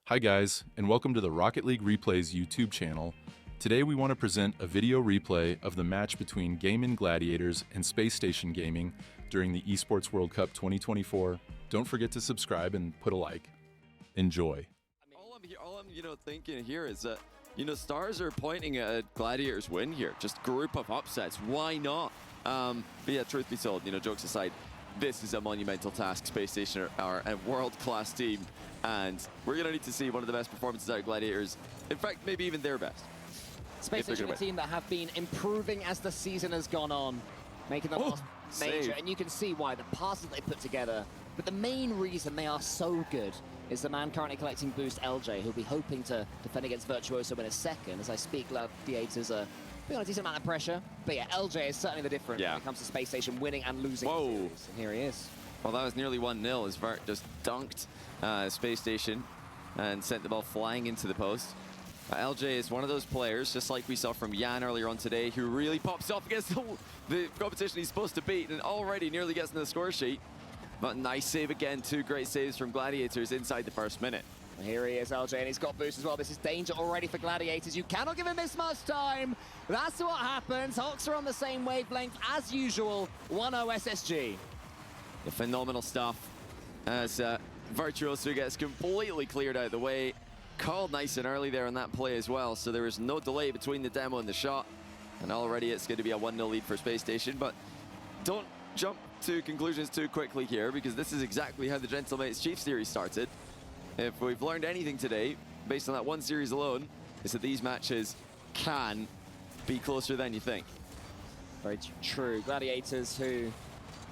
Hi guys, and welcome to the Rocket League Replays YouTube channel. Today we want to present a video replay of the match between Gaimin Gladiators and Spacestation Gaming during the Esports World Cup 2024. Don't forget to subscribe and put a like. Enjoy. All I'm thinking here is that, stars are pointing at a Gladiators win here. Just group of upsets. Why not? But yeah, truth be told, jokes aside, this is a monumental task. Spacestation are a world-class team, and we're going to need to see one of the best performances out of Gladiators. In fact, maybe even their best. Spacestation, a team that have been improving as the season has gone on, making the last major, and you can see why the passes they put together. But the main reason they are so good is the man currently collecting boost, LJ, who'll be hoping to defend against Virtuoso in a second. As I speak, Gladiators are being on a decent amount of pressure. But yeah, LJ is certainly the difference when it comes to Spacestation winning and losing. Whoa. And here he is. Well, that was nearly 1-0 as Vert just dunked Spacestation and sent the ball flying into the post. LJ is one of those players, just like we saw from Jan earlier on today, who really pops up against the competition he's supposed to beat and already nearly gets in the score sheet. But nice save again, two great saves from Gladiators inside the first minute. And here he is, LJ, and he's got boost as well. This is danger already for Gladiators. You cannot give him this much time. That's what happens. Hawks are on the same wavelength as usual. 1-0 SSG. Yeah, phenomenal stuff as Virtuoso gets completely cleared out of the way. Called nice and early there on that play as well, so there is no delay between the demo and the shot. And already it's going to be a 1-0 lead for Spacestation, but don't jump to conclusions too quickly here, because this is exactly how the Gentlemates Chief series started. If we've learned anything today, based on that one series alone, is that these matches can be closer than you think. Very true. Gladiators, who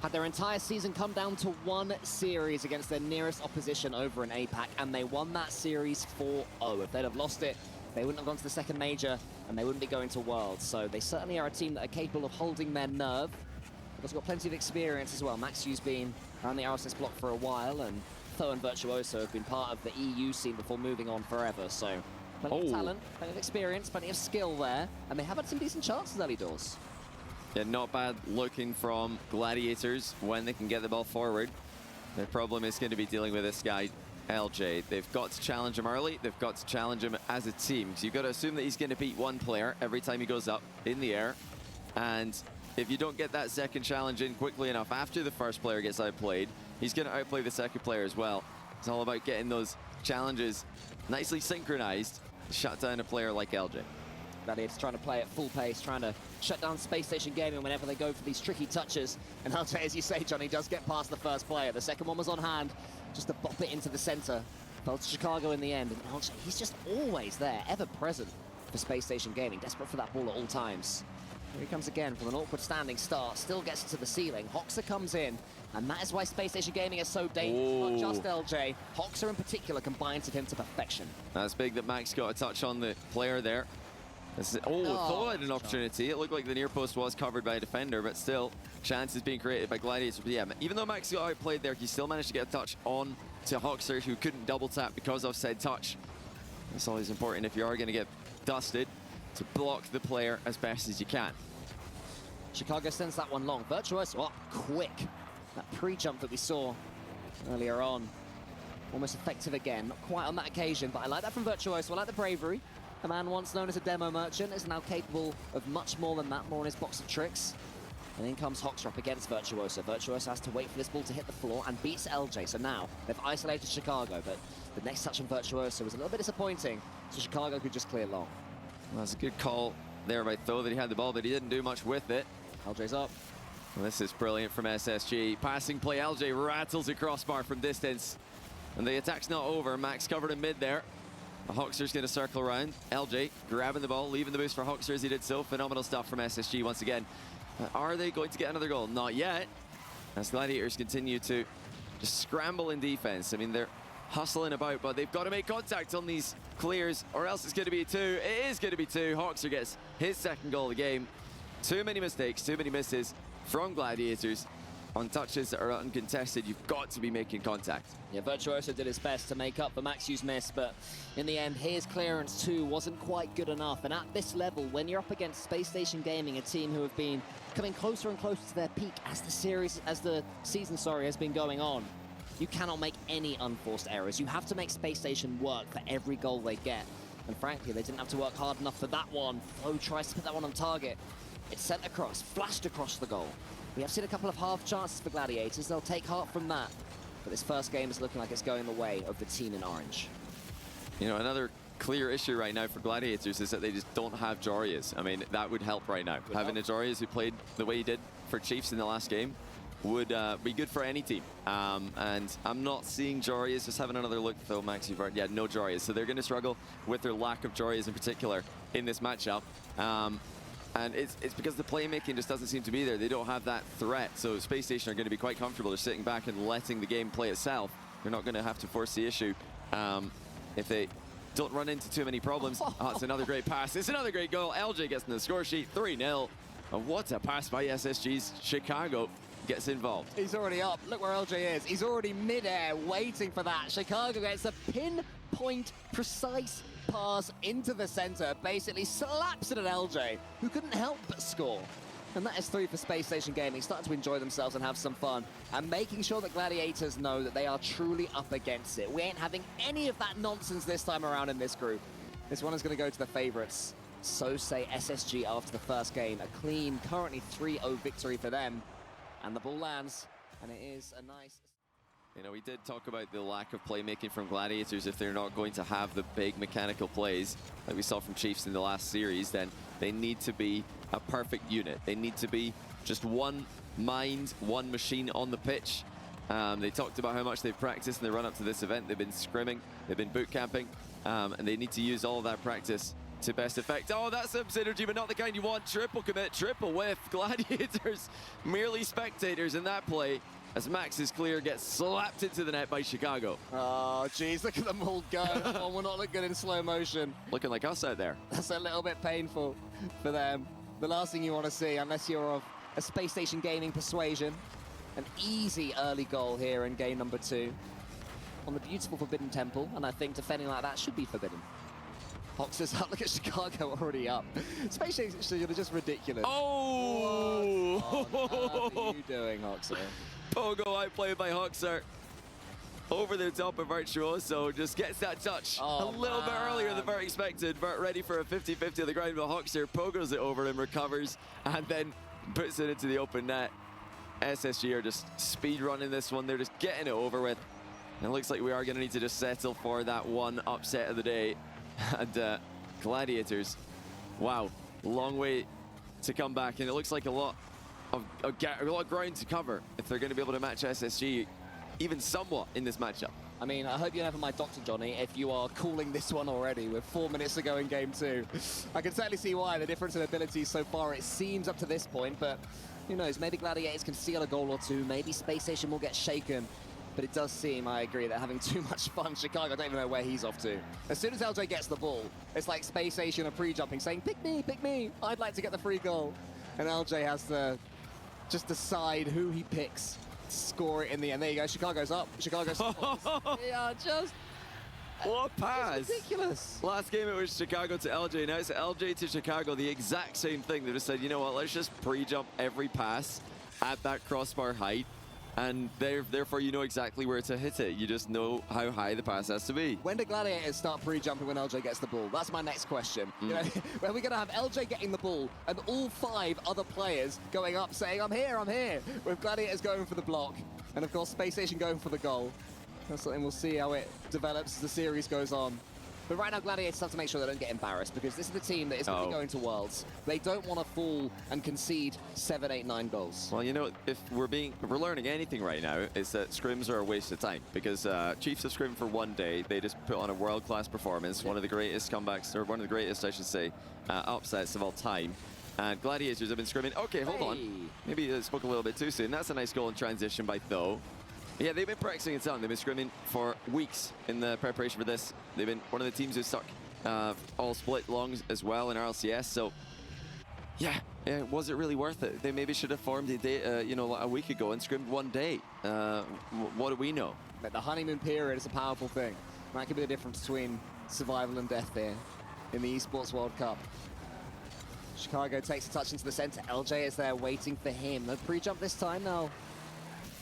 had their entire season come down to one series against their nearest opposition over in APAC, and they won that series 4-0. If they'd have lost it, they wouldn't have gone to the second major, and they wouldn't be going to Worlds. So they certainly are a team that are capable of holding their nerve. They've also got plenty of experience as well. Maxu's been around the RSS block for a while, and Tho and Virtuoso have been part of the EU scene before moving on forever. So plenty of talent, plenty of experience, plenty of skill there, and they have had some decent chances early doors. Yeah, not bad looking from Gladiators when they can get the ball forward. Their problem is going to be dealing with this guy, LJ. They've got to challenge him early. They've got to challenge him as a team. So you've got to assume that he's going to beat one player every time he goes up in the air. And if you don't get that second challenge in quickly enough after the first player gets outplayed, he's going to outplay the second player as well. It's all about getting those challenges nicely synchronized to shut down a player like LJ. Gladiators trying to play at full pace, trying to shut down Spacestation Gaming whenever they go for these tricky touches. And LJ, as you say, Johnny, does get past the first player. The second one was on hand, just to bop it into the center. Fell to Chicago in the end. And LJ, he's just always there, ever present for Spacestation Gaming, desperate for that ball at all times. Here he comes again from an awkward standing start, still gets to the ceiling. Hoxer comes in, and that is why Spacestation Gaming is so dangerous. Not just LJ, Hoxer in particular combines with him to perfection. That's big that Max got a touch on the player there. Tho had an opportunity. It looked like the near post was covered by a defender, but still, chances being created by Gladiators. But yeah, even though Max got outplayed there, he still managed to get a touch on to Hoxer, who couldn't double tap because of said touch. That's always important if you are going to get dusted, to block the player as best as you can. Chicago sends that one long. Virtuoso up quick. That pre-jump that we saw earlier on, almost effective again. Not quite on that occasion, but I like that from Virtuoso. I like the bravery. The man once known as a demo merchant is now capable of much more than that, more in his box of tricks. And in comes Hoxer up against Virtuoso. Virtuoso has to wait for this ball to hit the floor and beats LJ. So now they've isolated Chicago, but the next touch on Virtuoso was a little bit disappointing, so Chicago could just clear long. Well, that's a good call there by Tho that he had the ball, but he didn't do much with it. LJ's up. Well, this is brilliant from SSG. Passing play, LJ rattles a crossbar from distance. And the attack's not over. Max covered in mid there. Hoxer's going to circle around. LJ grabbing the ball, leaving the boost for Hoxer as he did so. Phenomenal stuff from SSG once again. Are they going to get another goal? Not yet. As Gladiators continue to just scramble in defense. I mean, they're hustling about, but they've got to make contact on these clears, or else it's going to be a 2. It is going to be 2. Hoxer gets his second goal of the game. Too many mistakes, too many misses from Gladiators. On touches that are uncontested, you've got to be making contact. Yeah, Virtuoso did his best to make up for Maxu's miss, but in the end, his clearance too wasn't quite good enough. And at this level, when you're up against Spacestation Gaming, a team who have been coming closer and closer to their peak as the season has been going on, You cannot make any unforced errors. You have to make Spacestation work for every goal they get. And frankly, they didn't have to work hard enough for that one. Flo tries to put that one on target. It's sent across, flashed across the goal. We have seen a couple of half chances for Gladiators. They'll take heart from that. But this first game is looking like it's going the way of the team in orange. You know, another clear issue right now for Gladiators is that they just don't have Jorias. I mean, that would help right now. Having a Jorias who played the way he did for Chiefs in the last game would be good for any team. And I'm not seeing Jorias. Just having another look, though, Max, you've already, yeah, no Jorias. So they're going to struggle with their lack of Jorias in particular in this matchup. And it's because the playmaking just doesn't seem to be there. They don't have that threat. So Spacestation are going to be quite comfortable just sitting back and letting the game play itself. They're not going to have to force the issue if they don't run into too many problems. Oh, it's another great pass. It's another great goal. LJ gets in the score sheet, 3-0. And what a pass by SSG's Chicago gets involved. He's already up. Look where LJ is. He's already mid-air waiting for that. Chicago gets a pinpoint precise pass into the center, basically slaps it at LJ, who couldn't help but score. And that is 3 for Spacestation Gaming, starting to enjoy themselves and have some fun, and making sure that Gladiators know that they are truly up against it. We ain't having any of that nonsense this time around in this group. This one is going to go to the favorites. So say SSG after the first game. A clean, currently 3-0 victory for them. And the ball lands, and it is a nice... You know, we did talk about the lack of playmaking from Gladiators. If they're not going to have the big mechanical plays like we saw from Chiefs in the last series, then they need to be a perfect unit. They need to be just one mind, one machine on the pitch. They talked about how much they've practiced in the run-up to this event. They've been scrimming, they've been boot camping, and they need to use all of that practice to best effect. Oh, that's some synergy, but not the kind you want. Triple commit, triple whiff. Gladiators merely spectators in that play, as Max's clear gets slapped into the net by Chicago. Oh, geez, look at them all go. That one will not look good in slow motion. Looking like us out there. That's a little bit painful for them. The last thing you want to see, unless you're of a Spacestation Gaming persuasion, an easy early goal here in game number 2 on the beautiful Forbidden Temple, and I think defending like that should be forbidden. Hox is up. Look at Chicago already up. Spacestation are just ridiculous. Oh! What are you doing, Hoxer? Pogo outplayed by Hoxer. Over the top of Virtuoso, just gets that touch a little bit earlier than very expected. Vert ready for a 50-50 on the ground, but Hoxer pogos it over and recovers, and then puts it into the open net. SSG are just speed running this one. They're just getting it over with. And it looks like we are going to need to just settle for that one upset of the day. And Gladiators, wow, long way to come back, and it looks like a lot of ground to cover if they're going to be able to match SSG even somewhat in this matchup. I mean, I hope you have my Dr. Johnny if you are calling this one already with 4 minutes to go in game 2. I can certainly see why, the difference in abilities so far, it seems up to this point, but who knows, maybe Gladiators can steal a goal or two, maybe Spacestation will get shaken. But it does seem, I agree, that having too much fun. Chicago, I don't even know where he's off to. As soon as LJ gets the ball, it's like Spacestation are pre-jumping, saying, pick me, I'd like to get the free goal. And LJ has to just decide who he picks to score it in the end. There you go, Chicago's up. Chicago's up. Yeah, just... What a pass! It's ridiculous. Last game it was Chicago to LJ, now it's LJ to Chicago, the exact same thing. They just said, you know what, let's just pre-jump every pass at that crossbar height. And therefore you know exactly where to hit it. You just know how high the pass has to be. When do Gladiators start pre-jumping when LJ gets the ball? That's my next question. You know, when are we going to have LJ getting the ball and all 5 other players going up saying, I'm here, with Gladiators going for the block. And of course, Spacestation going for the goal. That's something we'll see how it develops as the series goes on. But right now, Gladiators have to make sure they don't get embarrassed, because this is the team that is going to be going to Worlds. They don't want to fall and concede 7, 8, 9 goals. Well, you know, if we're learning anything right now, it's that scrims are a waste of time, because Chiefs have scrimmed for 1 day. They just put on a world-class performance, one of the greatest comebacks, or one of the greatest, I should say, upsets of all time. And Gladiators have been scrimming. Okay, hold on. Maybe I spoke a little bit too soon. That's a nice goal in transition by Tho. Yeah, they've been practicing it on. They've been scrimming for weeks in the preparation for this. They've been one of the teams who stuck all split longs as well in RLCS. So, yeah, was it really worth it? They maybe should have formed a day, you know, a week ago and scrimmed 1 day. What do we know? But the honeymoon period is a powerful thing. That could be the difference between survival and death there in the Esports World Cup. Chicago takes a touch into the center. LJ is there waiting for him. The pre-jump this time now.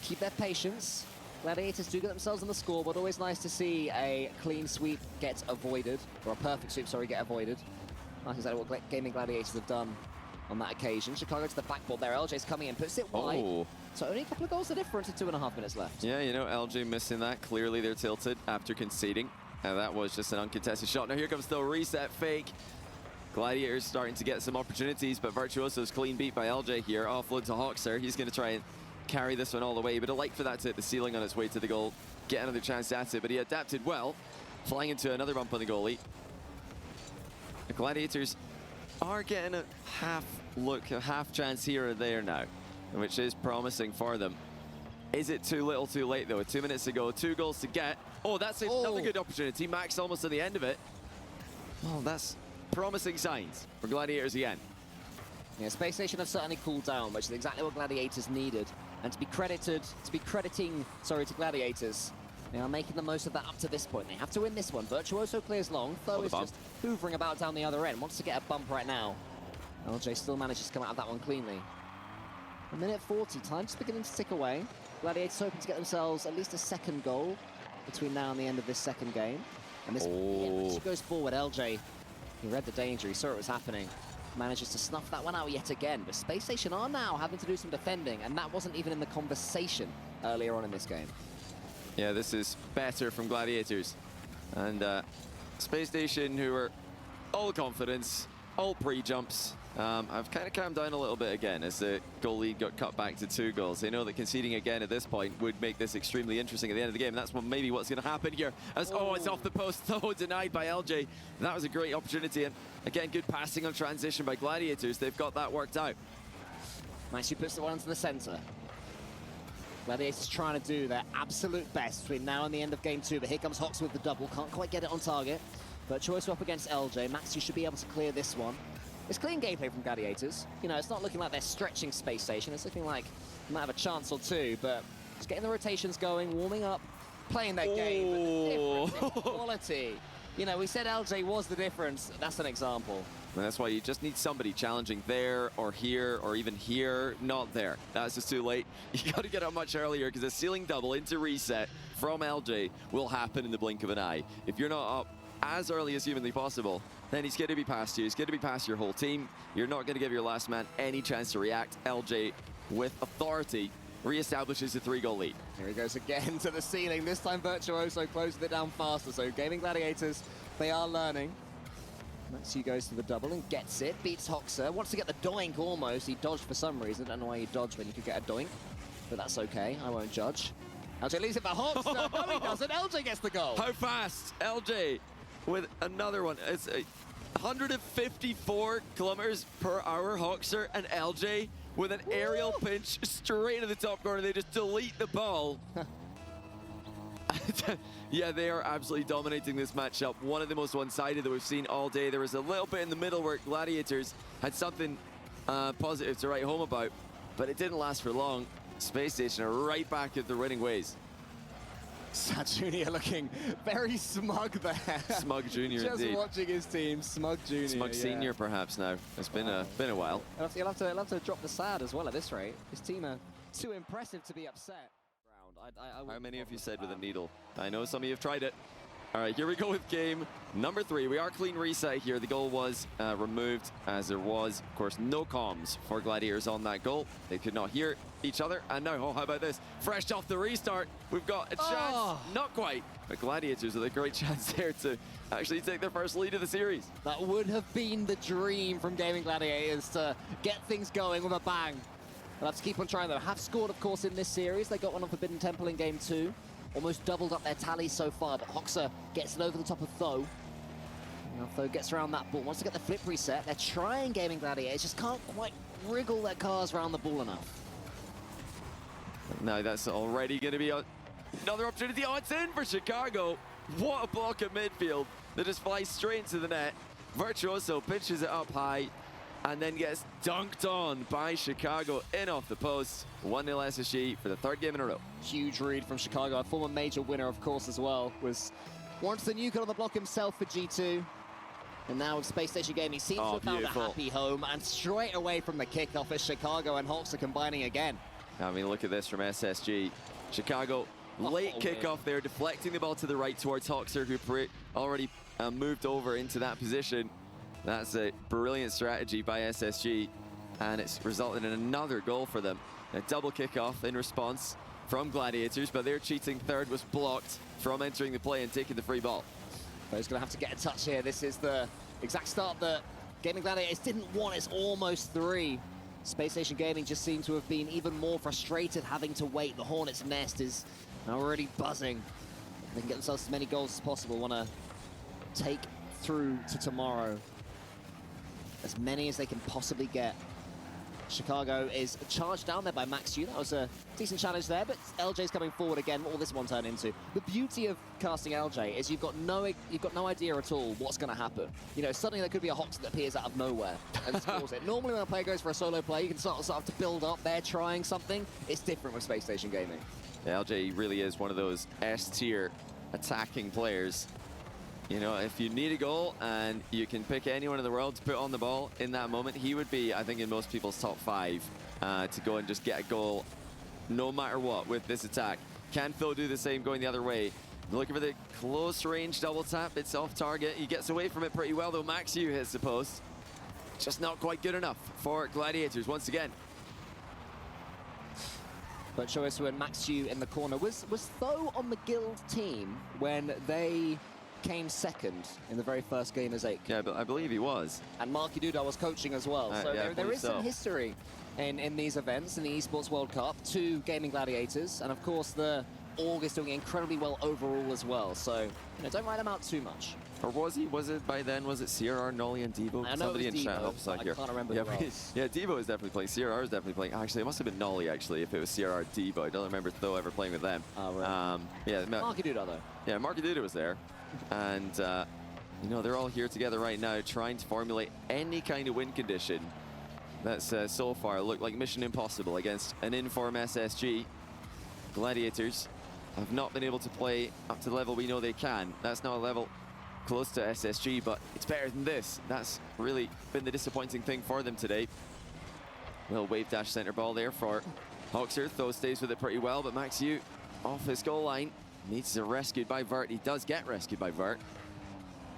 Keep their patience. Gladiators do get themselves on the scoreboard. Always nice to see a clean sweep get avoided, or a perfect sweep, sorry, get avoided. That's exactly what Gaimin Gladiators have done on that occasion. Chicago to the backboard there. LJ's coming in, puts it wide. Oh. So only a couple of goals the difference with 2.5 minutes left. Yeah, you know, LJ missing that. Clearly they're tilted after conceding. And that was just an uncontested shot. Now here comes the reset fake. Gladiators starting to get some opportunities, but Virtuoso's clean beat by LJ here. Offload to Hoxer. He's going to try and carry this one all the way, but I'd like for that to hit the ceiling on its way to the goal. Get another chance at it, but he adapted well. Flying into another bump on the goalie. The Gladiators are getting a half look, a half chance here or there now, which is promising for them. Is it too little too late though? 2 minutes to go, 2 goals to get. Oh, that's another good opportunity. Max almost at the end of it. Oh, that's promising signs for Gladiators again. Yeah, Spacestation have certainly cooled down, which is exactly what Gladiators needed. And to be crediting to Gladiators, they are making the most of that up to this point. They have to win this one. Virtuoso clears long. Tho is just hoovering about down the other end. Wants to get a bump right now. LJ still manages to come out of that one cleanly. A minute 40, time just beginning to tick away. Gladiators hoping to get themselves at least a second goal between now and the end of this second game. And this as he goes forward, LJ, he read the danger, he saw it was happening. Manages to snuff that one out yet again, but Spacestation are now having to do some defending, and that wasn't even in the conversation earlier on in this game. Yeah, this is better from Gladiators. And Spacestation, who are all confidence, all pre-jumps. I've kind of calmed down a little bit again as the goal lead got cut back to 2 goals. They know that conceding again at this point would make this extremely interesting at the end of the game. And that's maybe what's going to happen here. As, it's off the post, though, denied by LJ. That was a great opportunity. And again, good passing on transition by Gladiators. They've got that worked out. Nicely puts the one into the center. Gladiators trying to do their absolute best between now and the end of game 2. But here comes Hox with the double. Can't quite get it on target. Virtuoso up against LJ. Max, you should be able to clear this one. It's clean gameplay from Gladiators. You know, it's not looking like they're stretching Spacestation. It's looking like they might have a chance or two, but just getting the rotations going, warming up, playing their game. But the difference in quality. You know, we said LJ was the difference. That's an example. And that's why you just need somebody challenging there or here or even here, not there. That's just too late. You got to get up much earlier because a ceiling double into reset from LJ will happen in the blink of an eye. If you're not up as early as humanly possible, then he's going to be past you. He's going to be past your whole team. You're not going to give your last man any chance to react. LJ, with authority, reestablishes the 3-goal lead. Here he goes again to the ceiling. This time Virtuoso closes it down faster. So Gaimin Gladiators, they are learning. Matsu goes to the double and gets it. Beats Hoxer. Wants to get the doink almost. He dodged for some reason. Don't know why you dodge when you could get a doink. But that's okay. I won't judge. LJ leaves it for Hoxer. No, he doesn't. LJ gets the goal. How fast? LJ with another one. It's 154 kilometers per hour, Hoxer, and LJ with an aerial pinch straight to the top corner. They just delete the ball. Yeah, they are absolutely dominating this matchup. One of the most one-sided that we've seen all day. There was a little bit in the middle where Gladiators had something positive to write home about, but it didn't last for long. Spacestation are right back at the winning ways. Sad Junior looking very smug there. Smug Junior, just indeed. Watching his team, Smug Junior. Smug Senior, perhaps now. It's been a while. He'll have to drop the sad as well at this rate. His team are too impressive to be upset. How many of you said with a needle? I know some of you have tried it. All right, here we go with game number 3. We are clean reset here. The goal was removed as there was, of course, no comms for Gladiators on that goal. They could not hear each other. And now, how about this? Fresh off the restart, we've got a chance. Not quite, but Gladiators with a great chance there to actually take their first lead of the series. That would have been the dream from Gaimin Gladiators to get things going with a bang. They'll have to keep on trying though. Have scored, of course, in this series. They got one on Forbidden Temple in game 2. Almost doubled up their tally so far, but Hoxer gets it over the top of Tho. Now Tho gets around that ball, wants to get the flip reset. They're trying Gaimin Gladiators, just can't quite wriggle their cars around the ball enough. No, that's already going to be another opportunity. Oh, it's in for Chicago. What a block at midfield that just flies straight into the net. Virtuoso pitches it up high and then gets dunked on by Chicago in off the post. 1-0 SSG for the 3rd game in a row. Huge read from Chicago, a former major winner, of course, as well. Was once the nuke on the block himself for G2. And now with Spacestation Gaming, seems to have found a happy home. And straight away from the kickoff as Chicago and Hawks are combining again. I mean, look at this from SSG. Chicago Late kickoff there, deflecting the ball to the right towards Hoxer, who already moved over into that position. That's a brilliant strategy by SSG, and it's resulted in another goal for them. A double kickoff in response from Gladiators, but their cheating third was blocked from entering the play and taking the free ball. But he's going to have to get a touch here. This is the exact start that Gaming Gladiators didn't want. It's almost 3. Spacestation Gaming just seemed to have been even more frustrated having to wait. The Hornet's nest is already buzzing. They can get themselves as many goals as possible. Want to take through to tomorrow as many as they can possibly get. Chicago is charged down there by Max Yu. That was a decent challenge there, but LJ's coming forward again. What will this one turn into? The beauty of casting LJ is you've got no idea at all what's going to happen. You know, suddenly there could be a Hoxer that appears out of nowhere and scores it. Normally when a player goes for a solo play, you can start to build up. They're trying something. It's different with Spacestation Gaming. Yeah, LJ really is one of those S-tier attacking players. You know, if you need a goal and you can pick anyone in the world to put on the ball in that moment, he would be, I think, in most people's top 5 to go and just get a goal no matter what with this attack. Can Phil do the same going the other way? Looking for the close range double tap. It's off target. He gets away from it pretty well, though. Max Yu hits the post. Just not quite good enough for Gladiators once again. But Choisu and Max Yu in the corner. Was Tho on the Guild team when they came second in the very first game as 8? Yeah, but I believe he was. And Marky Duda was coaching as well. So yeah, there is some history in these events, in the Esports World Cup, to Gaming Gladiators. And of course, the Org is doing incredibly well overall as well. So, you know, don't write them out too much. Or was he? Was it by then? Was it CRR, Nolly, and Devo? I know Somebody it was in chat Devo, helps out here. I can't remember yeah, who else. Yeah, Devo is definitely playing. CRR is definitely playing. Actually, it must have been Nolly, actually, if it was CRR Devo. I don't remember Tho ever playing with them. Oh, right. Yeah, Marky Duda, though. Yeah, Marky Duda was there. And, you know, they're all here together right now trying to formulate any kind of win condition that's so far looked like mission impossible against an in-form SSG. Gladiators have not been able to play up to the level we know they can. That's not a level close to SSG, but it's better than this. That's really been the disappointing thing for them today. Little wave dash center ball there for Hoxer. Tho stays with it pretty well, but Max Yu off his goal line. Needs to be rescued by Vert. He does get rescued by Vert.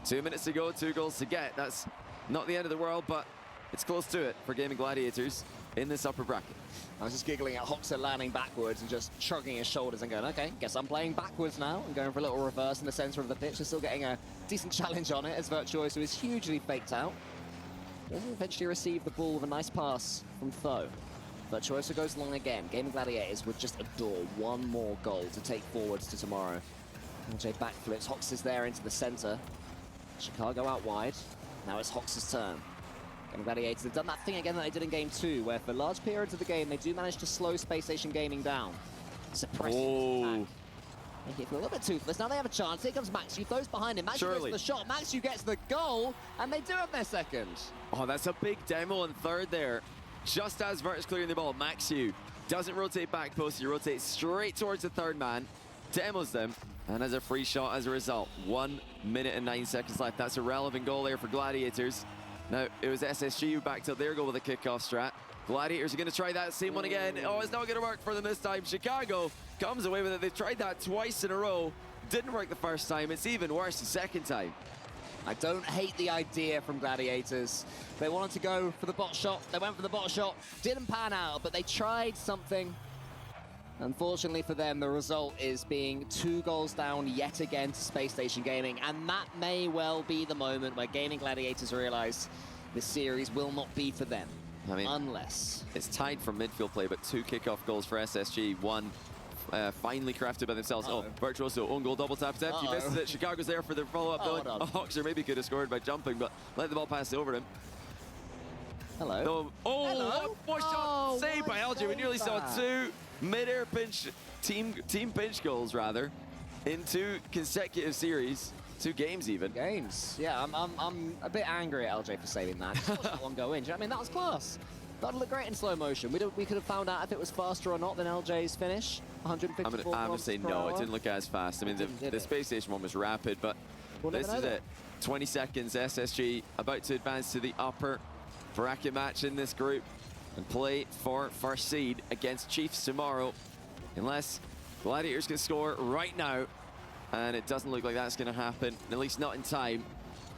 2 minutes to go, 2 goals to get. That's not the end of the world, but it's close to it for Gaming Gladiators in this upper bracket. I was just giggling at Hoxer landing backwards and just shrugging his shoulders and going, okay, guess I'm playing backwards now, and going for a little reverse in the center of the pitch and still getting a decent challenge on it as Virtuoso is hugely faked out. Doesn't eventually receive the ball with a nice pass from Tho. Virtuoso goes long again. Gaming Gladiators would just adore one more goal to take forwards to tomorrow. LJ backflips, Hoxer's there into the center. Chicago out wide. Now it's Hoxer's turn. Gaming Gladiators have done that thing again that they did in Game 2, where for large periods of the game, they do manage to slow Spacestation Gaming down. Suppressing attack. Make it feel a little bit toothless. Now they have a chance. Here comes Max Yu. Tho's behind him. Max Yu gets the shot. Max Yu gets the goal, and they do have their second. Oh, that's a big demo in third there. Just as Vert is clearing the ball, Max Yu doesn't rotate back post. He rotates straight towards the third man, demos them, and has a free shot as a result. 1 minute and 9 seconds left. That's a relevant goal there for Gladiators. Now, it was SSG who backed up their goal with a kickoff strat. Gladiators are going to try that same one again. Oh, it's not going to work for them this time. Chicago comes away with it. They've tried that twice in a row. Didn't work the first time. It's even worse the second time. I don't hate the idea from Gladiators. They wanted to go for the bot shot. They went for the bot shot. Didn't pan out, but they tried something. Unfortunately for them, the result is being 2 goals down yet again to Spacestation Gaming, and that may well be the moment where Gaming Gladiators realize this series will not be for them. I mean, unless it's tied for midfield play, but 2 kickoff goals for SSG. One finally crafted by themselves. Oh, Virtuoso, own goal double tap attempt. He misses it. Chicago's there for the follow-up. Hoxer maybe could have scored by jumping, but let the ball pass over him. Hello. No. Oh, hello. What shot saved by LJ. We nearly saw 2 mid-air pinch, team pinch goals rather, in 2 consecutive series, 2 games even. Games, yeah. I'm a bit angry at LJ for saving that. Just watch that one go in. Do you know what I mean? That was class. That looked great in slow motion. We could have found out if it was faster or not than LJ's finish. 154 I'm gonna say no. It didn't look as fast. I mean, the Space Station one was rapid, but this is it. 20 seconds. SSG about to advance to the upper bracket match in this group and play for first seed against Chiefs tomorrow. Unless Gladiators can score right now, and it doesn't look like that's going to happen, at least not in time.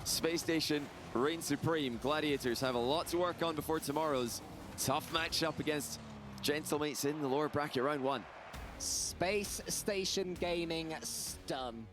Spacestation reigns supreme. Gladiators have a lot to work on before tomorrow's tough matchup against gentlemates in the lower bracket round 1. Space Station Gaming stun.